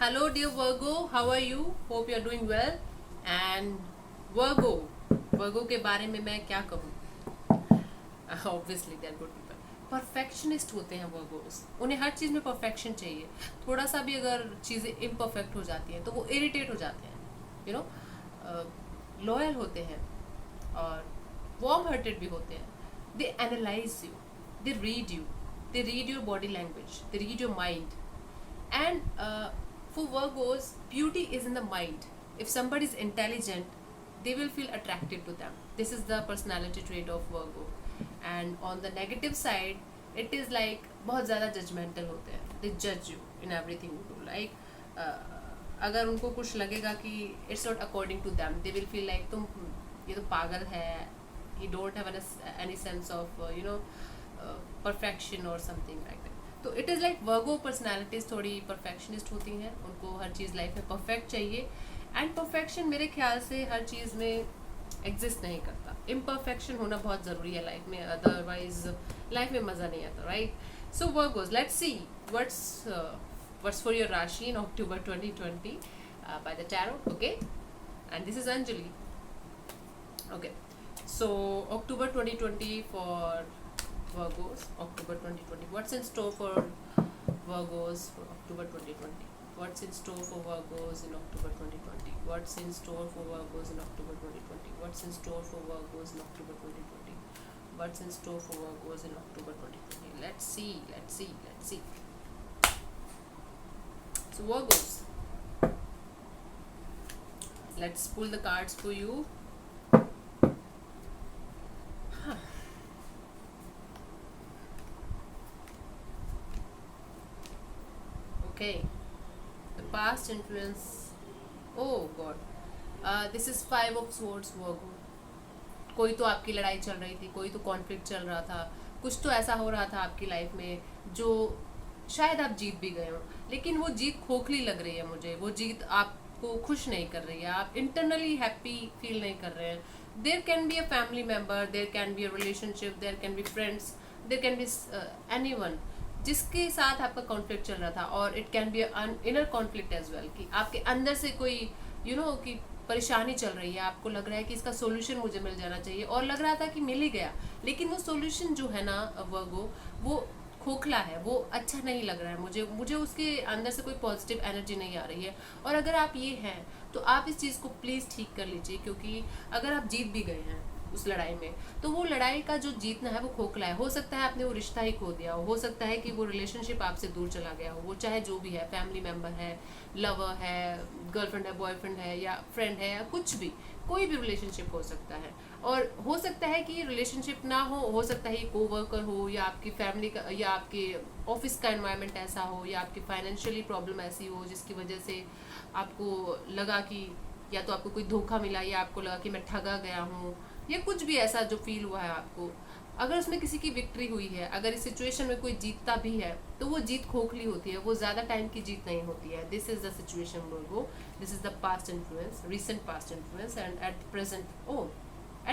Hello, dear Virgo. How are you? Hope you are doing well. And Virgo के बारे में मैं क्या कहूँ? Obviously, they are good people. Perfectionist होते हैं वर्गोस, उन्हें हर चीज़ में परफेक्शन चाहिए. थोड़ा सा भी अगर चीज़ें इम्परफेक्ट हो जाती हैं तो वो इरिटेट हो जाते हैं. यू नो, लॉयल होते हैं और वार्म हार्टेड भी होते हैं. They analyse you, they read your body language, they read your mind. And for Virgos, beauty is in the mind. If somebody is intelligent, they will feel attracted to them. This is the personality trait of Virgo. And on the negative side, it is like बहुत ज़्यादा judgmental होते हैं. They judge you in everything you do. Like अगर उनको कुछ लगेगा कि it's not according to them, they will feel like तुम ये तो पागल है. You don't have any sense of perfection or something like that. तो it is like Virgo personalities थोड़ी परफेक्शनिस्ट होती हैं. उनको हर चीज़ लाइफ में परफेक्ट चाहिए. एंड परफेक्शन मेरे ख्याल से हर चीज़ में एग्जिस्ट नहीं करता. इम्परफेक्शन होना बहुत ज़रूरी है लाइफ में, अदरवाइज लाइफ में मज़ा नहीं आता, right? So Virgos, let's see what's for your राशि इन अक्टूबर 2020 by the tarot. Okay, and this is Anjali. Okay, so October 2020 for Virgos, October 2020. What's in store for Virgos for October 2020? What's in store for Virgos in October 2020? What's in store for Virgos in October 2020? What's in store for Virgos in October 2020? What's in store for Virgos in October 2020? Let's see. So Virgos, let's pull the cards for you. Okay, the past influence. Oh God, this is 5 of Swords, Virgo. कोई तो आपकी लड़ाई चल रही थी, कोई तो conflict चल रहा था, कुछ तो ऐसा हो रहा था आपकी लाइफ में जो शायद आप जीत भी गए हो, लेकिन वो जीत खोखली लग रही है मुझे. वो जीत आपको खुश नहीं कर रही है. आप इंटरनली हैप्पी फील नहीं कर रहे हैं. There can be a family member, there can be a relationship, there can be friends, there can be anyone जिसके साथ आपका कॉन्फ्लिक्ट चल रहा था. और it can be inner conflict as well, कि आपके अंदर से कोई कि परेशानी चल रही है. आपको लग रहा है कि इसका सोल्यूशन मुझे मिल जाना चाहिए, और लग रहा था कि मिल ही गया, लेकिन वो सोल्यूशन जो है ना वर्गो, वो खोखला है, वो अच्छा नहीं लग रहा है मुझे उसके अंदर से कोई पॉजिटिव एनर्जी नहीं आ रही है. और अगर आप ये हैं तो आप इस चीज़ को प्लीज़ ठीक कर लीजिए, क्योंकि अगर आप जीत भी गए हैं उस लड़ाई में, तो वो लड़ाई का जो जीतना है वो खोखला है. हो सकता है आपने वो रिश्ता ही खो दिया हो सकता है कि वो रिलेशनशिप आपसे दूर चला गया हो, वो चाहे जो भी है, फैमिली मेम्बर है, लवर है, गर्लफ्रेंड है, बॉयफ्रेंड है, या फ्रेंड है, या कुछ भी, कोई भी रिलेशनशिप हो सकता है. और हो सकता है कि रिलेशनशिप ना हो सकता है को वर्कर हो, या आपकी फैमिली का, या आपके ऑफिस का एनवायरनमेंट ऐसा हो, या आपकी फाइनेंशियली प्रॉब्लम ऐसी हो जिसकी वजह से आपको लगा कि या तो आपको कोई धोखा मिला, या आपको लगा कि मैं ठगा गया हूँ, या कुछ भी ऐसा जो फील हुआ है आपको. अगर उसमें किसी की विक्ट्री हुई है, अगर इस सिचुएशन में कोई जीतता भी है, तो वो जीत खोखली होती है, वो ज़्यादा टाइम की जीत नहीं होती है. This is the situation Virgo. This is the past influence, recent past influence. And at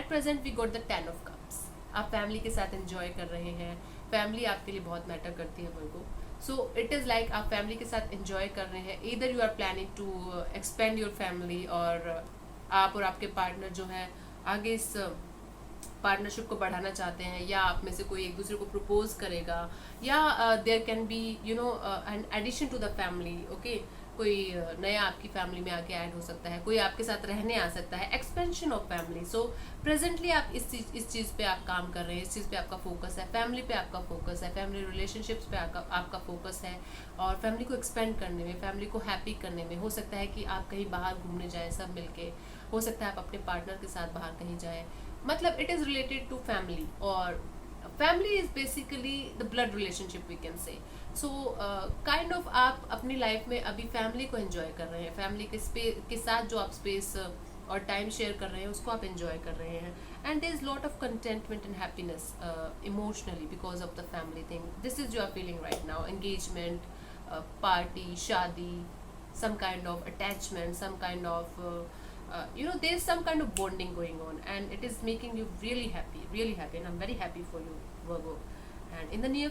present we got the 10 of cups. आप फैमिली के साथ एंजॉय कर रहे हैं. फैमिली आपके लिए बहुत मैटर करती है Virgo. So it is like आप फैमिली के साथ एंजॉय कर रहे हैं. Either you are planning to expand your family, और आप और आपके पार्टनर जो है आगे इस पार्टनरशिप को बढ़ाना चाहते हैं, या आप में से कोई एक दूसरे को प्रपोज करेगा, या there can be an addition to the family. Okay, कोई नया आपकी फैमिली में आके ऐड हो सकता है, कोई आपके साथ रहने आ सकता है. Expansion of family. So presently आप इस चीज़ पे आप काम कर रहे हैं, इस चीज़ पे आपका फोकस है, फैमिली पे आपका फोकस है, फैमिली रिलेशनशिप्स पे आपका फोकस है, और फैमिली को एक्सपेंड करने में, फैमिली को हैप्पी करने में. हो सकता है कि आप कहीं बाहर घूमने जाएं सब मिलके, हो सकता है आप अपने पार्टनर के साथ बाहर कहीं जाएं. मतलब it is related to family, और family is basically the blood relationship we can say. So kind of आप अपनी लाइफ में अभी फैमिली को एंजॉय कर रहे हैं. फैमिली के साथ जो आप स्पेस और टाइम शेयर कर रहे हैं उसको आप एंजॉय कर रहे हैं. And there is lot of contentment and happiness emotionally because of the family thing. This is you are feeling right now. Engagement, party, शादी, some kind of attachment, some kind of there is some kind of bonding going on, and it is making you really happy, and I'm very happy for you, Virgo. And in the near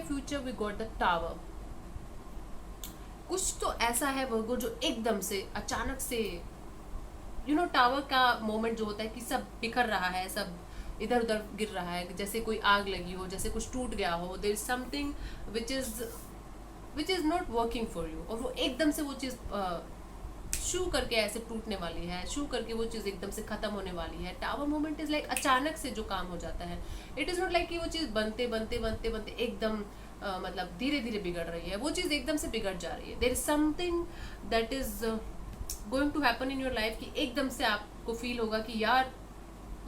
future, we got the Tower. कुछ तो ऐसा है वर्गो जो एकदम से अचानक से tower का मोमेंट जो होता है कि सब बिखर रहा है, सब इधर उधर गिर रहा है, जैसे कोई आग लगी हो, जैसे कुछ टूट गया हो, there is something which is not working for you, और वो एकदम से वो चीज़ शू करके ऐसे टूटने वाली है, शू करके वो चीज़ एकदम से खत्म होने वाली है। टावर मोमेंट इज लाइक अचानक से जो काम हो जाता है। इट इज़ नॉट लाइक कि वो चीज़ बनते बनते बनते बनते एकदम मतलब धीरे धीरे बिगड़ रही है, वो चीज़ एकदम से बिगड़ जा रही है। There is something that is going to happen in your life कि एकदम से आपको फील होगा कि यार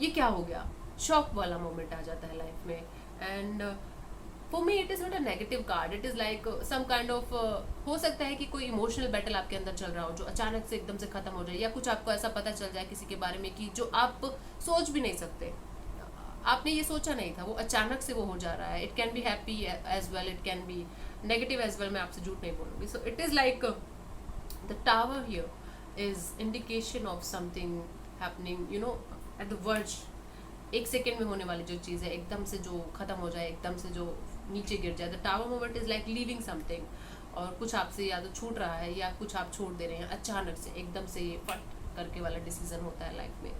ये क्या हो गया, शॉक वाला मोमेंट आ जाता है लाइफ में। And for me it is not a negative card, it is like some kind of हो सकता है कि कोई इमोशनल बैटल आपके अंदर चल रहा हो जो अचानक से एकदम से खत्म हो जाए, या कुछ आपको ऐसा पता चल जाए किसी के बारे में कि जो आप सोच भी नहीं सकते, आपने ये सोचा नहीं था, वो अचानक से वो हो जा रहा है। It can be happy as well, it can be negative as well, मैं आपसे झूठ नहीं बोलूँगी। So it is like the tower here is indication of something happening at the verge. एक सेकेंड में होने वाली जो चीज़ है, एकदम से जो खत्म हो जाए, एकदम से जो नीचे गिर जाए। The tower moment is like leaving something, और कुछ आपसे या तो छूट रहा है या कुछ आप छोड़ दे रहे हैं अचानक से, एकदम से ये फट करके वाला डिसीजन होता है लाइफ में।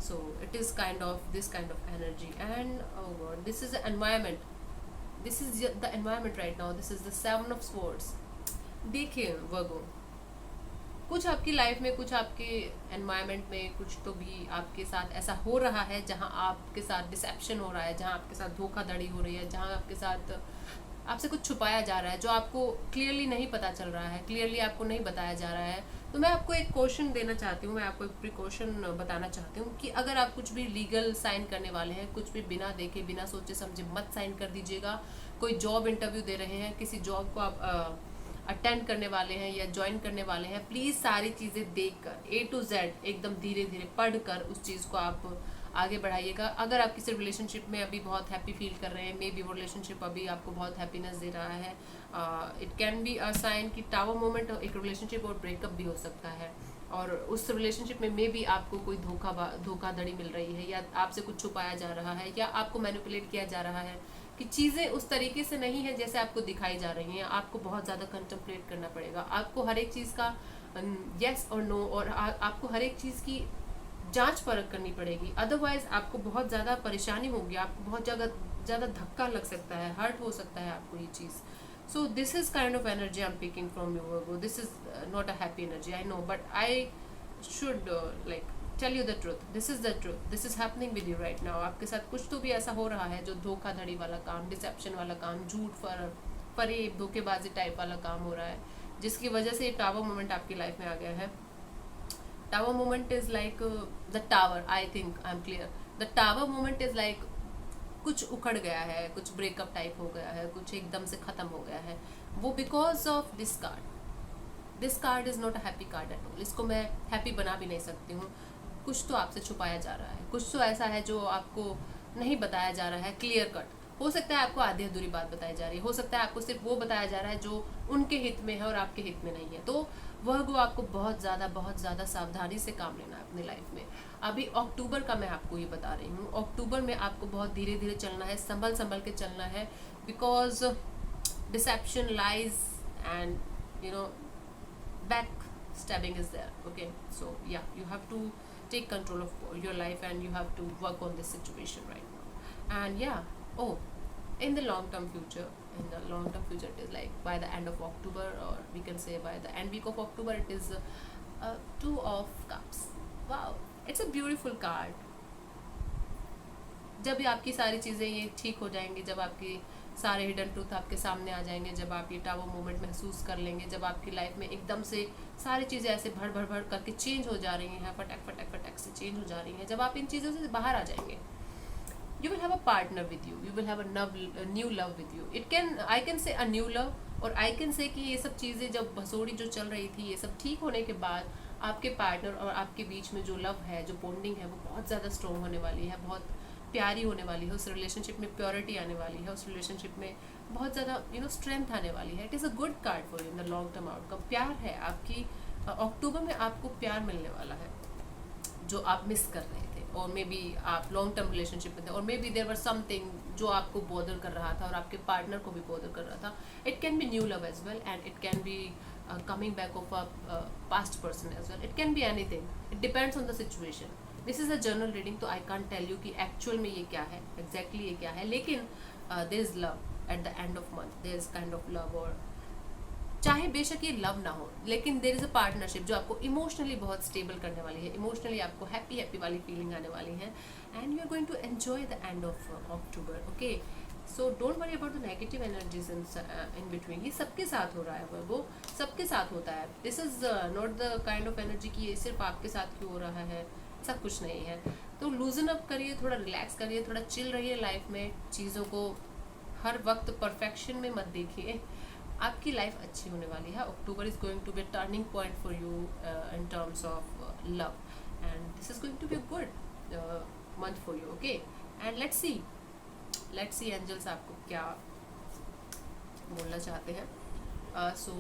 सो it is kind of this kind of energy. And oh god, this is the environment, this is the environment right now, this is the seven of swords। देखिए वर्गो, कुछ आपकी लाइफ में, कुछ आपके एनवायरनमेंट में कुछ तो भी आपके साथ ऐसा हो रहा है जहां आपके साथ डिसेप्शन हो रहा है, जहां आपके साथ धोखाधड़ी हो रही है, जहां आपके साथ आपसे कुछ छुपाया जा रहा है जो आपको क्लियरली नहीं पता चल रहा है, क्लियरली आपको नहीं बताया जा रहा है। तो मैं आपको एक क्वेश्चन देना चाहती हूँ, मैं आपको एक प्रिकॉशन बताना चाहती हूँ कि अगर आप कुछ भी लीगल साइन करने वाले हैं, कुछ भी बिना देखे बिना सोचे समझे मत साइन कर दीजिएगा। कोई जॉब इंटरव्यू दे रहे हैं, किसी जॉब को आप अटेंड करने वाले हैं या ज्वाइन करने वाले हैं, प्लीज़ सारी चीज़ें देखकर A to Z एकदम धीरे धीरे पढ़कर उस चीज़ को आप आगे बढ़ाइएगा। अगर आप किसी रिलेशनशिप में अभी बहुत हैप्पी फील कर रहे हैं, मे बी वो रिलेशनशिप अभी आपको बहुत हैप्पीनेस दे रहा है, it can be a sign कि टावर मोमेंट एक रिलेशनशिप और ब्रेकअप भी हो सकता है, और उस रिलेशनशिप में मे बी आपको कोई धोखाधड़ी मिल रही है, या आपसे कुछ छुपाया जा रहा है, या आपको मैनिपुलेट किया जा रहा है कि चीज़ें उस तरीके से नहीं है जैसे आपको दिखाई जा रही हैं। आपको बहुत ज़्यादा कंटेम्पलेट करना पड़ेगा, आपको हर एक चीज़ का येस और नो, और आपको हर एक चीज़ की जांच परख करनी पड़ेगी। अदरवाइज आपको बहुत ज़्यादा परेशानी होगी, आपको बहुत ज़्यादा धक्का लग सकता है, हर्ट हो सकता है आपको ये चीज़। So this is kind of energy I am picking from you Virgo. This is not a happy energy, I know, but I should like tell you the truth, this is the truth, this is happening with you right now. आपके साथ कुछ तो भी ऐसा हो रहा है जो धोखाधड़ी वाला काम, डिसेप्शन वाला काम, झूठ फरेब धोखेबाजी टाइप वाला काम हो रहा है, जिसकी वजह से ये टावर मोमेंट आपकी लाइफ में आ गया है। Tower moment is like the tower, I think I am clear, the tower moment is like कुछ उखड़ गया है, कुछ ब्रेकअप टाइप हो गया है, कुछ एकदम से खत्म हो गया है, वो because of this card. This card is not a happy card at all, इसको मैं हैप्पी बना भी नहीं सकती हूँ। कुछ तो आपसे छुपाया जा रहा है, कुछ तो ऐसा है जो आपको नहीं बताया जा रहा है क्लियर कट। हो सकता है आपको आधी अधूरी बात बताई जा रही है, हो सकता है आपको सिर्फ वो बताया जा रहा है जो उनके हित में है और आपके हित में नहीं है। तो वह आपको बहुत ज़्यादा सावधानी से काम लेना है अपने लाइफ में। अभी अक्टूबर का मैं आपको ये बता रही हूँ, अक्टूबर में आपको बहुत धीरे धीरे चलना है, संभल के चलना है, because deception, lies and backstabbing is there. Okay, so yeah, you have to take control of your life and you have to work on this situation right now. And yeah, oh, in the long term future, it is like by the end of October, or we can say by the end week of October, it is Two of Cups. Wow, it's a beautiful card. जब भी आपकी सारी चीज़ें ये ठीक हो जाएंगी, जब आपकी सारे हिडन ट्रूथ आपके सामने आ जाएंगे, जब आप ये टावर मोमेंट महसूस कर लेंगे, जब आपकी लाइफ में एकदम से सारी चीज़ें ऐसे भर करके चेंज हो जा रही हैं, फटक से चेंज हो जा रही हैं, जब आप इन चीज़ों से बाहर आ जाएंगे, you will have a partner with you, you will have a new love with you. I can say a new love, और आई कैन से कि ये सब चीज़ें जब भसोड़ी जो चल रही थी, ये सब ठीक होने के बाद आपके पार्टनर और आपके बीच में जो लव है, जो बॉन्डिंग है, वो बहुत ज़्यादा स्ट्रॉन्ग होने वाली है, बहुत प्यारी होने वाली है। उस रिलेशनशिप में प्योरिटी आने वाली है, उस रिलेशनशिप में बहुत ज़्यादा स्ट्रेंथ आने वाली है। It is a good card for you in the long term outcome. प्यार है आपकी, अक्टूबर में आपको प्यार मिलने वाला है जो आप मिस कर रहे थे, और मे बी आप लॉन्ग टर्म रिलेशनशिप में थे, और maybe there were something जो आपको बॉदर कर रहा था और आपके पार्टनर को भी बॉदर कर रहा था। It can be new love as well, and it can be coming back of a past person as well. It can be anything. It depends on the situation. This is a general reading, तो I can't tell you कि actual में ये क्या है, exactly ये क्या है, लेकिन there is love at the end of month, there is kind of love, और चाहे बेशक ये लव ना हो, लेकिन देयर इज़ अ पार्टनरशिप जो आपको इमोशनली बहुत स्टेबल करने वाली है, इमोशनली आपको हैप्पी हैप्पी वाली फीलिंग आने वाली है, and you are going to enjoy the end of October. Okay, so don't worry about the negative energies in between. ये सबके साथ हो रहा है, वो सबके साथ होता है. This is not the kind of energy कि ये सिर्फ आपके साथ क्यों हो रहा है, ऐसा कुछ नहीं है. तो लूजन अप करिए, थोड़ा रिलैक्स करिए, थोड़ा चिल रहिए लाइफ में. चीज़ों को हर वक्त परफेक्शन में मत देखिए. आपकी लाइफ अच्छी होने वाली है. October is going to be turning point for you in terms of love, and this is going to be a good month for you. Okay, and let's see angels आपको क्या बोलना चाहते हैं. So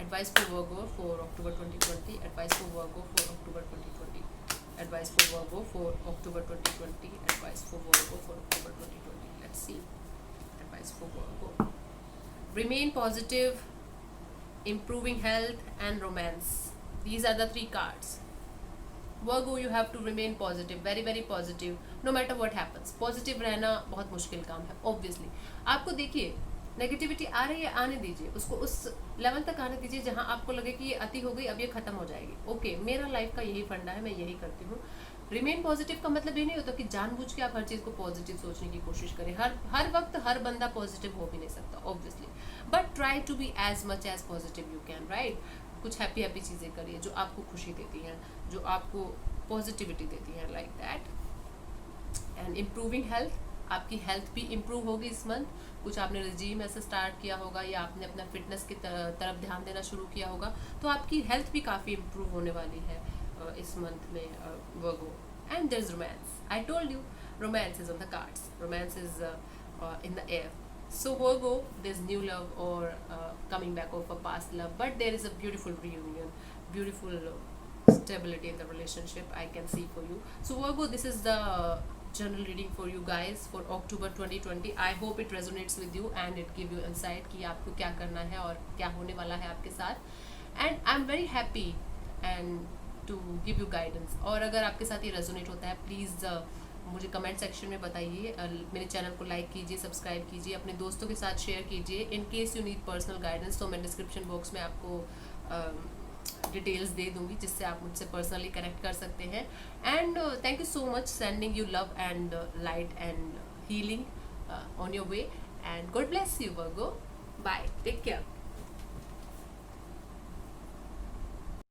advice for Virgo for October 2020, advice for Virgo for October 2020, advice for Virgo for October 2020, advice for Virgo for October 2020. Let's see. Advice for Virgo. Remain positive, improving health and romance. These are the 3 cards. Virgo, you have to remain positive, very very positive, no matter what happens. Positive रहना बहुत मुश्किल काम है, obviously. आपको देखिए negativity आ रही है, आने दीजिए उसको, उस लेवल तक आने दीजिए जहां आपको लगे कि ये अति हो गई, अब ये खत्म हो जाएगी. ओके, मेरा लाइफ का यही फंडा है, मैं यही करती हूँ. रिमेन पॉजिटिव का मतलब ये नहीं होता कि जानबूझ के आप हर चीज़ को पॉजिटिव सोचने की कोशिश करें. हर वक्त हर बंदा पॉजिटिव हो भी नहीं सकता obviously, but try to be as much as positive you can, right. कुछ हैप्पी हैप्पी चीज़ें करिए जो आपको खुशी देती हैं, जो आपको पॉजिटिविटी देती हैं, like that. And improving health, आपकी हेल्थ भी इम्प्रूव होगी इस मंथ. कुछ आपने रिजीम ऐसे स्टार्ट किया होगा या आपने अपना फिटनेस की तरफ ध्यान देना शुरू किया होगा, तो आपकी हेल्थ भी काफ़ी इम्प्रूव होने वाली है इस मंथ में, Virgo. And there is romance. I told you romance is on the cards, romance is in the air. So Virgo, there's new love or coming back of a past love, but there is a beautiful reunion, beautiful stability in the relationship I can see for you. So Virgo, this is the general reading for you guys for October 2020. I hope it resonates with you and it give you insight कि आपको क्या करना है और क्या होने वाला है आपके साथ. And I'm very happy and to give you guidance. और अगर आपके साथ ये रेजोनेट होता है, प्लीज़ मुझे कमेंट सेक्शन में बताइए. मेरे चैनल को लाइक कीजिए, सब्सक्राइब कीजिए, अपने दोस्तों के साथ शेयर कीजिए. In case you need personal guidance, तो मैं डिस्क्रिप्शन बॉक्स में आपको डिटेल्स दे दूंगी जिससे आप मुझसे पर्सनली कनेक्ट कर सकते हैं. And thank you so much, sending you love and light and healing on your way, and God bless you Virgo. Bye, take care.